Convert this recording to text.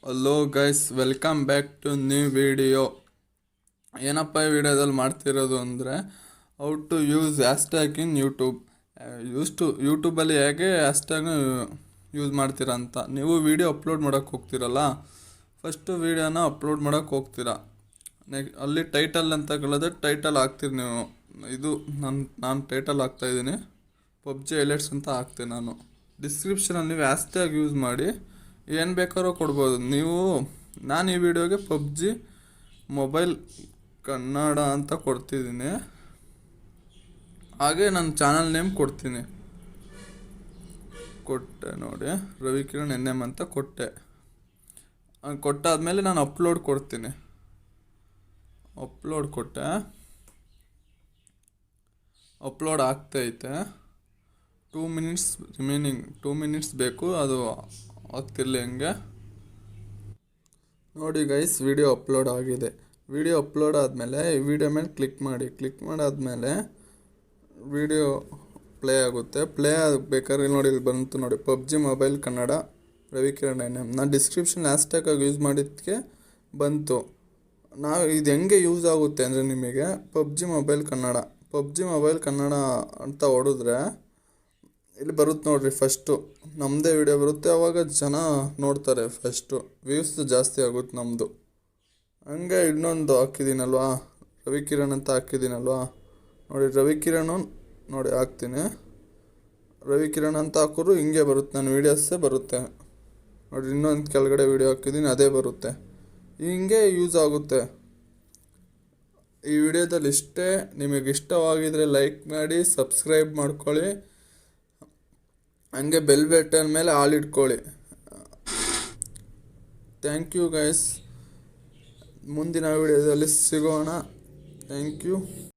Hello guys, welcome back to new video. ಏನಪ್ಪ ಈ ವಿಡಿಯೋದಲ್ಲಿ ಮಾಡ್ತಿರೋದು ಅಂದರೆ how to use hashtag in YouTube. ಯೂಟ್ಯೂಬಲ್ಲಿ ಹೇಗೆ ಹ್ಯಾಶ್ಟ್ಯಾಗ್ನ ಯೂಸ್ ಮಾಡ್ತೀರಾ ಅಂತ. ನೀವು ವಿಡಿಯೋ ಅಪ್ಲೋಡ್ ಮಾಡೋಕ್ಕೆ ಹೋಗ್ತೀರಲ್ಲ, ಫಸ್ಟು ವೀಡಿಯೋನ ಅಪ್ಲೋಡ್ ಮಾಡೋಕ್ಕೆ ಹೋಗ್ತೀರಾ. ಅಲ್ಲಿ ಟೈಟಲ್ ಅಂತ ಕೇಳಿದ್ರೆ ಟೈಟಲ್ ಹಾಕ್ತೀರಿ ನೀವು. ಇದು ನಾನು ಟೈಟಲ್ ಹಾಕ್ತಾಯಿದ್ದೀನಿ, ಪಬ್ಜಿ ಹೈಲೈಟ್ಸ್ ಅಂತ ಹಾಕ್ತೀನಿ ನಾನು. ಡಿಸ್ಕ್ರಿಪ್ಷನಲ್ಲಿ ನೀವು ಹ್ಯಾಶ್ಟ್ಯಾಗ್ ಯೂಸ್ ಮಾಡಿ ಏನು ಬೇಕಾದ್ರೂ ಕೊಡ್ಬೋದು ನೀವು. ನಾನು ಈ ವಿಡಿಯೋಗೆ ಪಬ್ಜಿ ಮೊಬೈಲ್ ಕನ್ನಡ ಅಂತ ಕೊಡ್ತಿದ್ದೀನಿ. ಹಾಗೆ ನನ್ನ ಚಾನಲ್ ನೇಮ್ ಕೊಡ್ತೀನಿ. ಕೊಟ್ಟೆ ನೋಡಿ, ರವಿಕಿರಣ್ NM ಅಂತ ಕೊಟ್ಟೆ. ಕೊಟ್ಟಾದಮೇಲೆ ನಾನು ಅಪ್ಲೋಡ್ ಕೊಡ್ತೀನಿ. ಅಪ್ಲೋಡ್ ಕೊಟ್ಟೆ, ಅಪ್ಲೋಡ್ ಆಗ್ತೈತೆ. 2 ಮಿನಿಟ್ಸ್ ರಿಮೈನಿಂಗ್, 2 ಮಿನಿಟ್ಸ್ ಬೇಕು, ಅದು ಆಗ್ತಿರಲಿ ಹಂಗೆ. ನೋಡಿ ಗೈಸ್, ವಿಡಿಯೋ ಅಪ್ಲೋಡ್ ಆಗಿದೆ. ವಿಡಿಯೋ ಅಪ್ಲೋಡ್ ಆದಮೇಲೆ ಈ ವಿಡಿಯೋ ಮೇಲೆ ಕ್ಲಿಕ್ ಮಾಡಾದ್ಮೇಲೆ ವಿಡಿಯೋ ಪ್ಲೇ ಆಗುತ್ತೆ. ಪ್ಲೇ ಆಗಬೇಕಾದ್ರೆ ನೋಡಿ, ಇಲ್ಲಿ ಬಂತು ನೋಡಿ, PUBG mobile Kannada Ravikiran NM. ನಾನು ಡಿಸ್ಕ್ರಿಪ್ಷನ್ ಹ್ಯಾಶ್ಟ್ಯಾಗಾಗಿ ಯೂಸ್ ಮಾಡಿದ್ದಕ್ಕೆ ಬಂತು. ನಾವು ಇದು ಹೆಂಗೆ ಯೂಸ್ ಆಗುತ್ತೆ ಅಂದರೆ, ನಿಮಗೆ ಪಬ್ಜಿ ಮೊಬೈಲ್ ಕನ್ನಡ ಅಂತ ಹೊಡೆದ್ರೆ ಇಲ್ಲಿ ಬರುತ್ತೆ ನೋಡ್ರಿ. ಫಸ್ಟು ನಮ್ಮದೇ ವಿಡಿಯೋ ಬರುತ್ತೆ, ಅವಾಗ ಜನ ನೋಡ್ತಾರೆ. ಫಸ್ಟು ವ್ಯೂಸ್ ಜಾಸ್ತಿ ಆಗುತ್ತೆ ನಮ್ಮದು. ಹಂಗೆ ಇನ್ನೊಂದು ಹಾಕಿದ್ದೀನಲ್ವಾ, ರವಿಕಿರಣ್ ಅಂತ ಹಾಕಿದ್ದೀನಲ್ವಾ ನೋಡಿ. ರವಿಕಿರಣ್ ನೋಡಿ ಹಾಕ್ತೀನಿ. ರವಿಕಿರಣ್ ಅಂತ ಹಾಕೋರು ಹಿಂಗೆ ಬರುತ್ತೆ, ನನ್ನ ವೀಡಿಯೋಸೇ ಬರುತ್ತೆ ನೋಡಿ. ಇನ್ನೊಂದು ಕೆಳಗಡೆ ವೀಡಿಯೋ ಹಾಕಿದ್ದೀನಿ, ಅದೇ ಬರುತ್ತೆ. ಹಿಂಗೆ ಯೂಸ್ ಆಗುತ್ತೆ. ಈ ವಿಡಿಯೋದಲ್ಲಿ ಇಷ್ಟೇ. ನಿಮಗೆ ಇಷ್ಟವಾಗಿದ್ದರೆ ಲೈಕ್ ಮಾಡಿ, ಸಬ್ಸ್ಕ್ರೈಬ್ ಮಾಡ್ಕೊಳ್ಳಿ, ಹಂಗೆ ಬೆಲ್ ಬಟನ್ ಮೇಲೆ ಆಲ್ ಇಟ್ಕೊಳ್ಳಿ. Thank you guys. ಮುಂದಿನ ವಿಡಿಯೋದಲ್ಲಿ ಸಿಗೋಣ. Thank you.